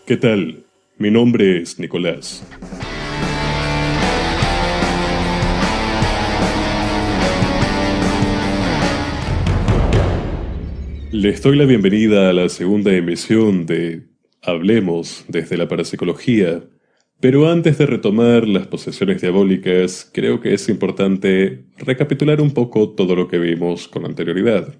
¿Qué tal? Mi nombre es Nicolás. Les doy la bienvenida a la segunda emisión de Hablemos desde la parapsicología, pero antes de retomar las posesiones diabólicas, creo que es importante recapitular un poco todo lo que vimos con anterioridad.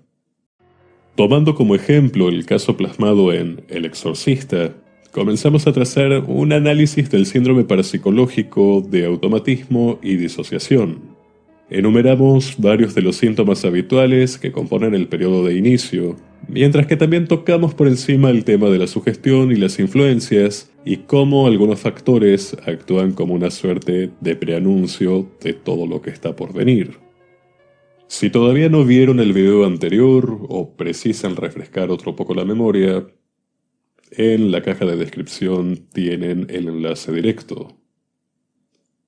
Tomando como ejemplo el caso plasmado en El Exorcista, comenzamos a trazar un análisis del síndrome parapsicológico de automatismo y disociación. Enumeramos varios de los síntomas habituales que componen el periodo de inicio, mientras que también tocamos por encima el tema de la sugestión y las influencias y cómo algunos factores actúan como una suerte de preanuncio de todo lo que está por venir. Si todavía no vieron el video anterior o precisan refrescar otro poco la memoria, en la caja de descripción tienen el enlace directo.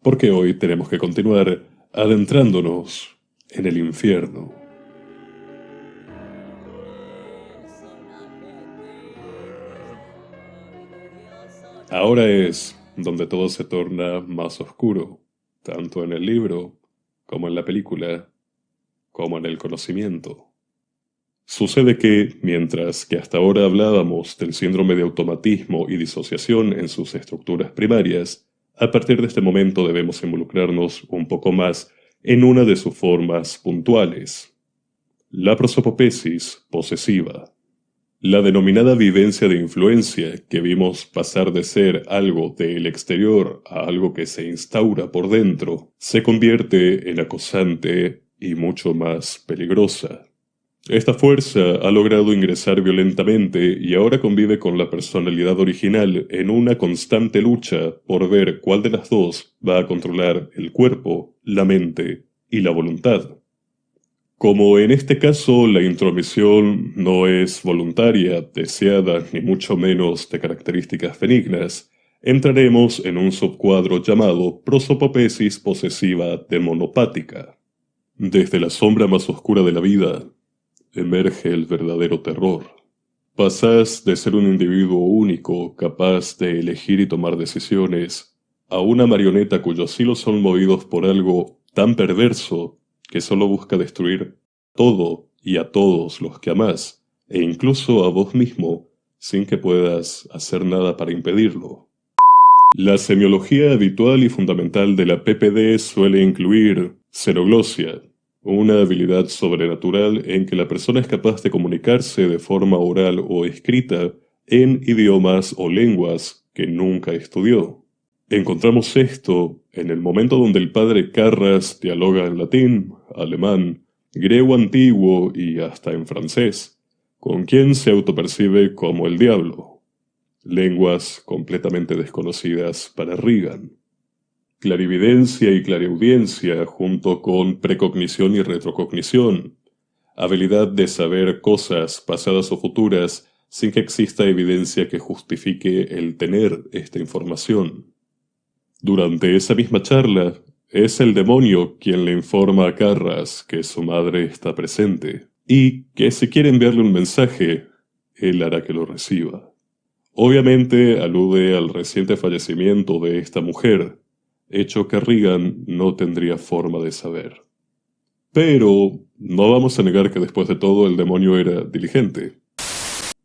Porque hoy tenemos que continuar adentrándonos en el infierno. Ahora es donde todo se torna más oscuro, tanto en el libro, como en la película, como en el conocimiento. Sucede que, mientras que hasta ahora hablábamos del síndrome de automatismo y disociación en sus estructuras primarias, a partir de este momento debemos involucrarnos un poco más en una de sus formas puntuales, la prosopopesis posesiva. La denominada vivencia de influencia que vimos pasar de ser algo del exterior a algo que se instaura por dentro, se convierte en acosante y mucho más peligrosa. Esta fuerza ha logrado ingresar violentamente y ahora convive con la personalidad original en una constante lucha por ver cuál de las dos va a controlar el cuerpo, la mente y la voluntad. Como en este caso la intromisión no es voluntaria, deseada ni mucho menos de características benignas, entraremos en un subcuadro llamado prosopopesis posesiva demonopática. Desde la sombra más oscura de la vida, emerge el verdadero terror. Pasás de ser un individuo único, capaz de elegir y tomar decisiones, a una marioneta cuyos hilos son movidos por algo tan perverso que solo busca destruir todo y a todos los que amás, e incluso a vos mismo, sin que puedas hacer nada para impedirlo. La semiología habitual y fundamental de la PPD suele incluir seroglosia, una habilidad sobrenatural en que la persona es capaz de comunicarse de forma oral o escrita en idiomas o lenguas que nunca estudió. Encontramos esto en el momento donde el padre Carras dialoga en latín, alemán, griego antiguo y hasta en francés, con quien se autopercibe como el diablo. Lenguas completamente desconocidas para Reagan. Clarividencia y clariaudiencia junto con precognición y retrocognición. Habilidad de saber cosas pasadas o futuras sin que exista evidencia que justifique el tener esta información. Durante esa misma charla, es el demonio quien le informa a Carras que su madre está presente y que si quiere enviarle un mensaje, él hará que lo reciba. Obviamente alude al reciente fallecimiento de esta mujer, hecho que Reagan no tendría forma de saber. Pero no vamos a negar que después de todo el demonio era diligente.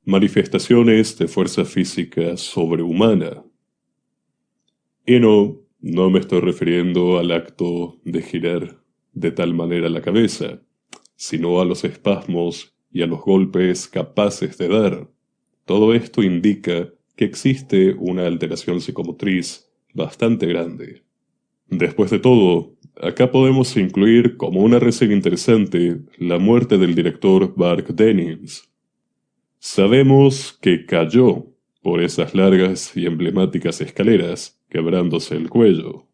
Manifestaciones de fuerza física sobrehumana. Y no me estoy refiriendo al acto de girar de tal manera la cabeza, sino a los espasmos y a los golpes capaces de dar. Todo esto indica que existe una alteración psicomotriz bastante grande. Después de todo, acá podemos incluir como una reseña interesante la muerte del director Bark Dennings. Sabemos que cayó por esas largas y emblemáticas escaleras, quebrándose el cuello.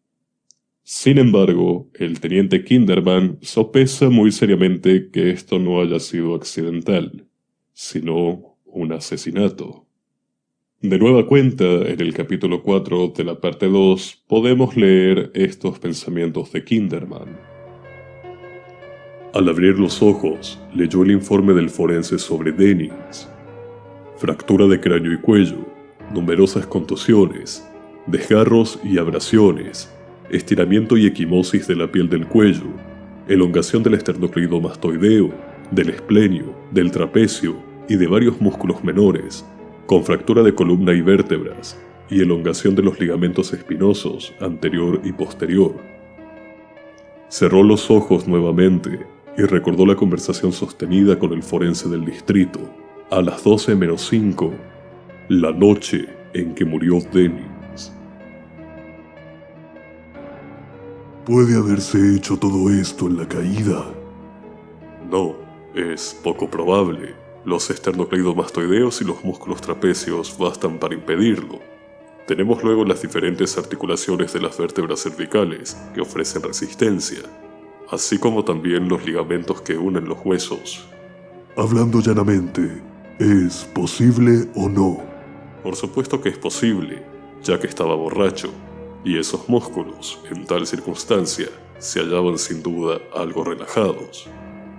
Sin embargo, el teniente Kinderman sopesa muy seriamente que esto no haya sido accidental, sino un asesinato. De nueva cuenta, en el capítulo 4 de la parte 2, podemos leer estos pensamientos de Kinderman. Al abrir los ojos, leyó el informe del forense sobre Dennings. Fractura de cráneo y cuello, numerosas contusiones, desgarros y abrasiones, estiramiento y equimosis de la piel del cuello, elongación del esternocleidomastoideo, del esplenio, del trapecio y de varios músculos menores, con fractura de columna y vértebras, y elongación de los ligamentos espinosos anterior y posterior. Cerró los ojos nuevamente y recordó la conversación sostenida con el forense del distrito, a las 12:05, la noche en que murió Dennings. ¿Puede haberse hecho todo esto en la caída? No, es poco probable. Los esternocleidomastoideos y los músculos trapecios bastan para impedirlo. Tenemos luego las diferentes articulaciones de las vértebras cervicales que ofrecen resistencia, así como también los ligamentos que unen los huesos. Hablando llanamente, ¿es posible o no? Por supuesto que es posible, ya que estaba borracho, y esos músculos, en tal circunstancia, se hallaban sin duda algo relajados.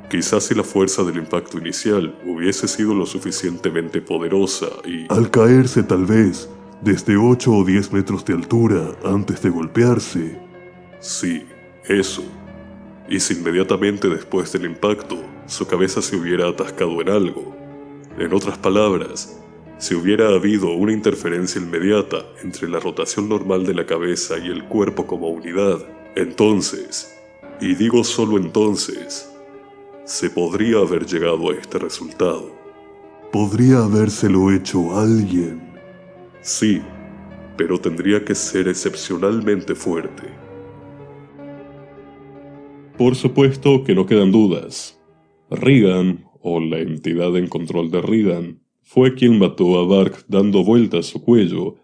Quizás si la fuerza del impacto inicial hubiese sido lo suficientemente poderosa y... Al caerse tal vez, desde 8 o 10 metros de altura antes de golpearse. Sí, eso. Y si inmediatamente después del impacto, su cabeza se hubiera atascado en algo. En otras palabras, si hubiera habido una interferencia inmediata entre la rotación normal de la cabeza y el cuerpo como unidad, entonces, y digo solo entonces, se podría haber llegado a este resultado. ¿Podría habérselo hecho alguien? Sí, pero tendría que ser excepcionalmente fuerte. Por supuesto que no quedan dudas. Regan, o la entidad en control de Regan, fue quien mató a Bark dando vuelta a su cuello,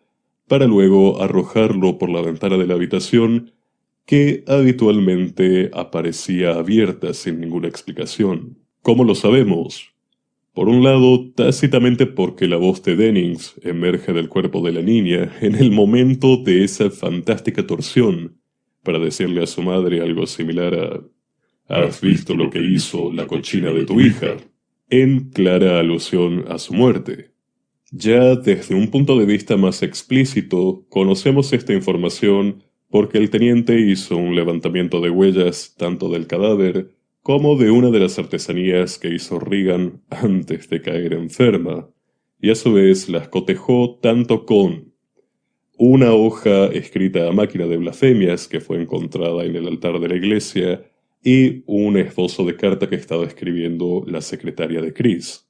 para luego arrojarlo por la ventana de la habitación, que habitualmente aparecía abierta sin ninguna explicación. ¿Cómo lo sabemos? Por un lado, tácitamente porque la voz de Dennings emerge del cuerpo de la niña en el momento de esa fantástica torsión, para decirle a su madre algo similar a «¿Has visto lo que hizo la cochina de tu hija?», en clara alusión a su muerte. Ya desde un punto de vista más explícito, conocemos esta información porque el teniente hizo un levantamiento de huellas tanto del cadáver como de una de las artesanías que hizo Regan antes de caer enferma, y a su vez las cotejó tanto con una hoja escrita a máquina de blasfemias que fue encontrada en el altar de la iglesia y un esbozo de carta que estaba escribiendo la secretaria de Chris.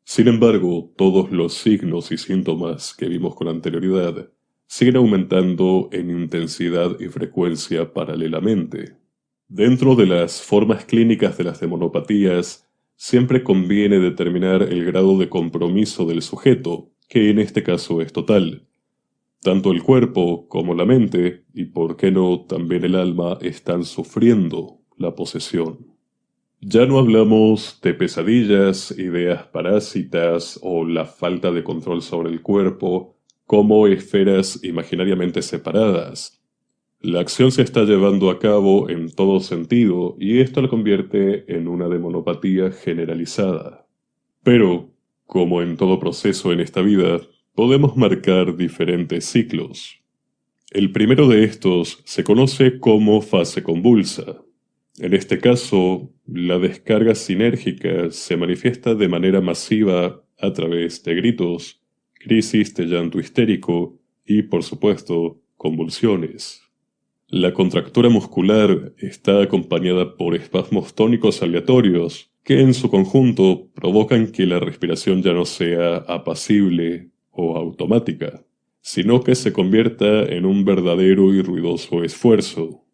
Sin embargo, todos los signos y síntomas que vimos con anterioridad siguen aumentando en intensidad y frecuencia paralelamente. Dentro de las formas clínicas de las demonopatías, siempre conviene determinar el grado de compromiso del sujeto, que en este caso es total. Tanto el cuerpo como la mente, y por qué no también el alma, están sufriendo la posesión. Ya no hablamos de pesadillas, ideas parásitas o la falta de control sobre el cuerpo como esferas imaginariamente separadas. La acción se está llevando a cabo en todo sentido y esto la convierte en una demonopatía generalizada. Pero, como en todo proceso en esta vida, podemos marcar diferentes ciclos. El primero de estos se conoce como fase convulsa. En este caso, la descarga sinérgica se manifiesta de manera masiva a través de gritos, crisis de llanto histérico y, por supuesto, convulsiones. La contractura muscular está acompañada por espasmos tónicos aleatorios que en su conjunto provocan que la respiración ya no sea apacible o automática, sino que se convierta en un verdadero y ruidoso esfuerzo.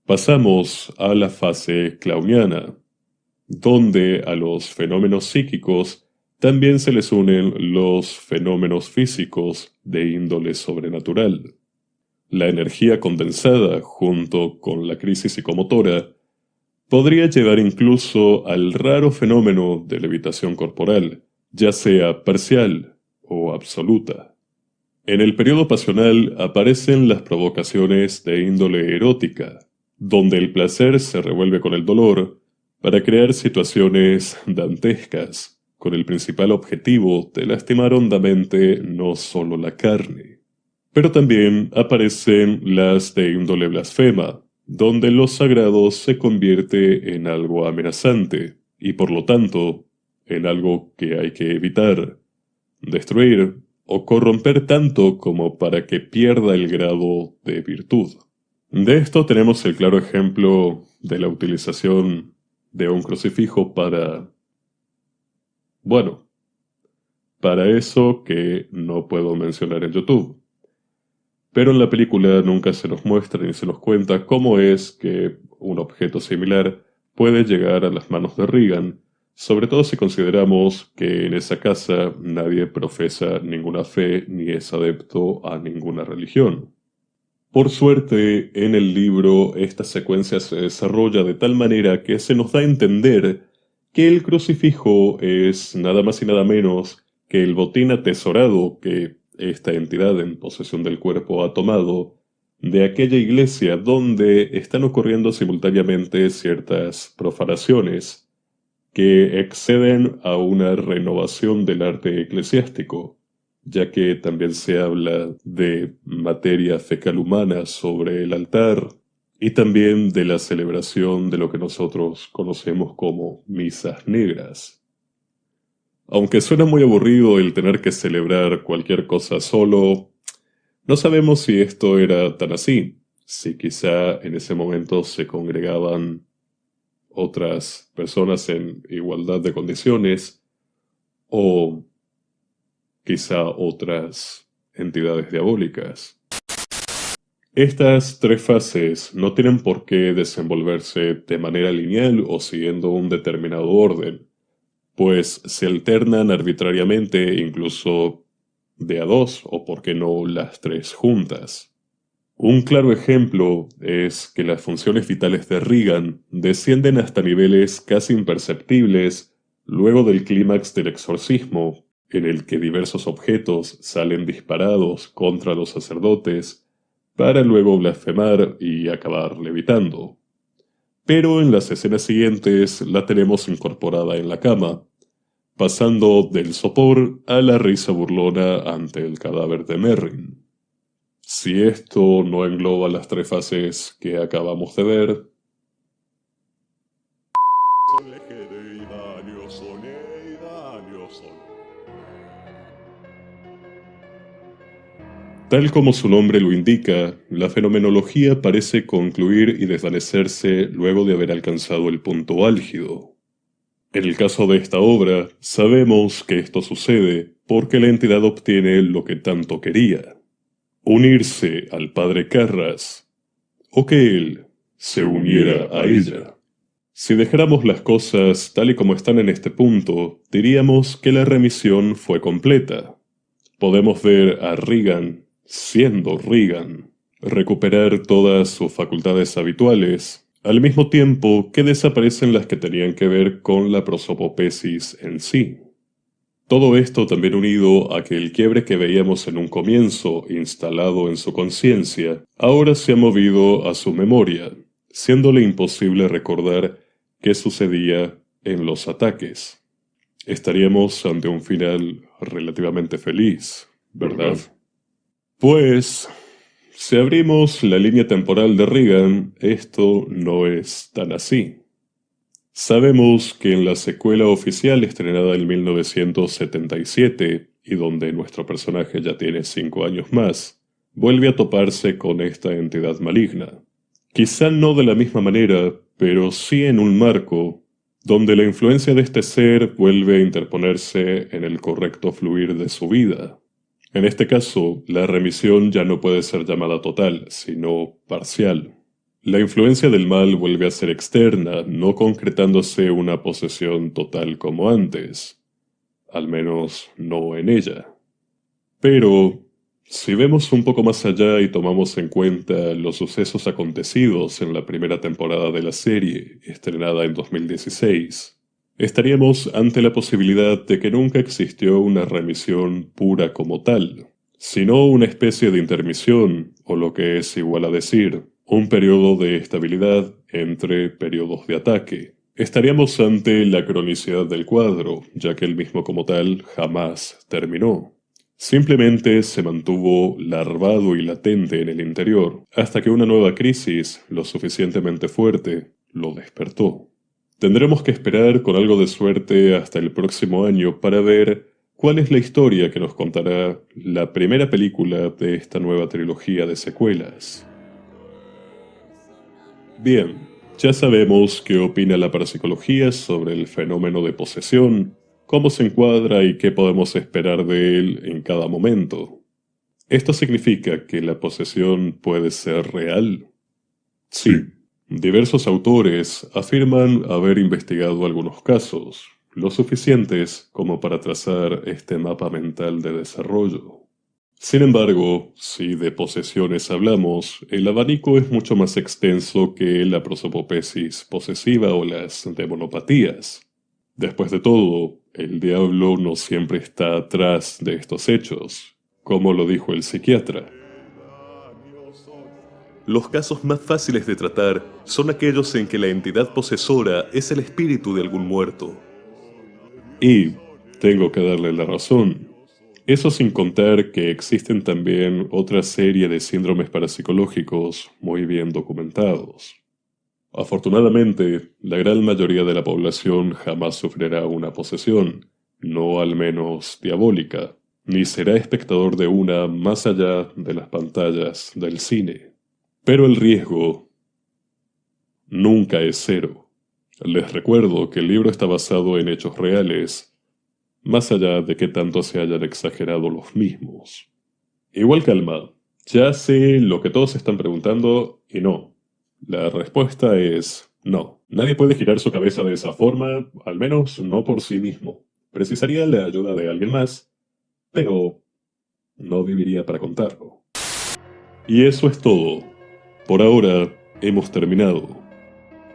Pasamos a la fase clowniana, donde a los fenómenos psíquicos también se les unen los fenómenos físicos de índole sobrenatural. La energía condensada, junto con la crisis psicomotora, podría llevar incluso al raro fenómeno de levitación corporal, ya sea parcial o absoluta. En el periodo pasional aparecen las provocaciones de índole erótica, donde el placer se revuelve con el dolor para crear situaciones dantescas, con el principal objetivo de lastimar hondamente no solo la carne. Pero también aparecen las de índole blasfema, donde lo sagrado se convierte en algo amenazante y por lo tanto en algo que hay que evitar, destruir o corromper tanto como para que pierda el grado de virtud. De esto tenemos el claro ejemplo de la utilización de un crucifijo para eso que no puedo mencionar en YouTube. Pero en la película nunca se nos muestra ni se nos cuenta cómo es que un objeto similar puede llegar a las manos de Regan, sobre todo si consideramos que en esa casa nadie profesa ninguna fe ni es adepto a ninguna religión. Por suerte, en el libro esta secuencia se desarrolla de tal manera que se nos da a entender que el crucifijo es nada más y nada menos que el botín atesorado que esta entidad en posesión del cuerpo ha tomado de aquella iglesia donde están ocurriendo simultáneamente ciertas profanaciones que exceden a una renovación del arte eclesiástico, ya que también se habla de materia fecal humana sobre el altar y también de la celebración de lo que nosotros conocemos como misas negras. Aunque suena muy aburrido el tener que celebrar cualquier cosa solo, no sabemos si esto era tan así, si quizá en ese momento se congregaban otras personas en igualdad de condiciones o quizá otras entidades diabólicas. Estas tres fases no tienen por qué desenvolverse de manera lineal o siguiendo un determinado orden, pues se alternan arbitrariamente incluso de a dos o por qué no las tres juntas. Un claro ejemplo es que las funciones vitales de Regan descienden hasta niveles casi imperceptibles luego del clímax del exorcismo, en el que diversos objetos salen disparados contra los sacerdotes para luego blasfemar y acabar levitando. Pero en las escenas siguientes la tenemos incorporada en la cama, pasando del sopor a la risa burlona ante el cadáver de Merrin. Si esto no engloba las tres fases que acabamos de ver, tal como su nombre lo indica, la fenomenología parece concluir y desvanecerse luego de haber alcanzado el punto álgido. En el caso de esta obra, sabemos que esto sucede porque la entidad obtiene lo que tanto quería: unirse al padre Carras, o que él se uniera a ella. Si dejáramos las cosas tal y como están en este punto, diríamos que la remisión fue completa. Podemos ver a Regan, siendo Regan, recuperar todas sus facultades habituales, al mismo tiempo que desaparecen las que tenían que ver con la prosopopesis en sí. Todo esto también unido a que el quiebre que veíamos en un comienzo, instalado en su conciencia, ahora se ha movido a su memoria, siéndole imposible recordar qué sucedía en los ataques. Estaríamos ante un final relativamente feliz, ¿verdad? Pues, si abrimos la línea temporal de Regan, esto no es tan así. Sabemos que en la secuela oficial estrenada en 1977, y donde nuestro personaje ya tiene 5 años más, vuelve a toparse con esta entidad maligna. Quizá no de la misma manera, pero sí en un marco donde la influencia de este ser vuelve a interponerse en el correcto fluir de su vida. En este caso, la remisión ya no puede ser llamada total, sino parcial. La influencia del mal vuelve a ser externa, no concretándose una posesión total como antes, al menos no en ella. Pero, si vemos un poco más allá y tomamos en cuenta los sucesos acontecidos en la primera temporada de la serie, estrenada en 2016, estaríamos ante la posibilidad de que nunca existió una remisión pura como tal, sino una especie de intermisión, o lo que es igual a decir, un periodo de estabilidad entre periodos de ataque, estaríamos ante la cronicidad del cuadro, ya que el mismo como tal jamás terminó. Simplemente se mantuvo larvado y latente en el interior, hasta que una nueva crisis, lo suficientemente fuerte, lo despertó. Tendremos que esperar con algo de suerte hasta el próximo año para ver cuál es la historia que nos contará la primera película de esta nueva trilogía de secuelas. Bien, ya sabemos qué opina la parapsicología sobre el fenómeno de posesión, cómo se encuadra y qué podemos esperar de él en cada momento. ¿Esto significa que la posesión puede ser real? Sí, diversos autores afirman haber investigado algunos casos, lo suficientes como para trazar este mapa mental de desarrollo. Sin embargo, si de posesiones hablamos, el abanico es mucho más extenso que la prosopopesis posesiva o las demonopatías. Después de todo, el diablo no siempre está atrás de estos hechos, como lo dijo el psiquiatra. Los casos más fáciles de tratar son aquellos en que la entidad posesora es el espíritu de algún muerto. Y tengo que darle la razón. Eso sin contar que existen también otra serie de síndromes parapsicológicos muy bien documentados. Afortunadamente, la gran mayoría de la población jamás sufrirá una posesión, no al menos diabólica, ni será espectador de una más allá de las pantallas del cine. Pero el riesgo nunca es cero. Les recuerdo que el libro está basado en hechos reales, más allá de que tanto se hayan exagerado los mismos. Igual calma, ya sé lo que todos están preguntando y no. La respuesta es no. Nadie puede girar su cabeza de esa forma, al menos no por sí mismo. Precisaría la ayuda de alguien más, pero no viviría para contarlo. Y eso es todo. Por ahora, hemos terminado.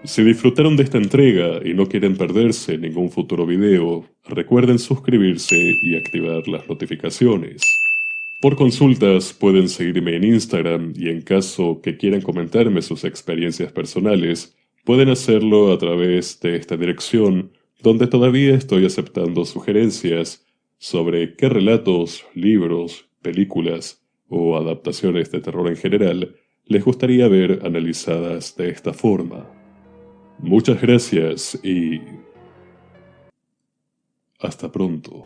Si disfrutaron de esta entrega y no quieren perderse ningún futuro video, recuerden suscribirse y activar las notificaciones. Por consultas pueden seguirme en Instagram y en caso que quieran comentarme sus experiencias personales, pueden hacerlo a través de esta dirección donde todavía estoy aceptando sugerencias sobre qué relatos, libros, películas o adaptaciones de terror en general les gustaría ver analizadas de esta forma. Muchas gracias y hasta pronto.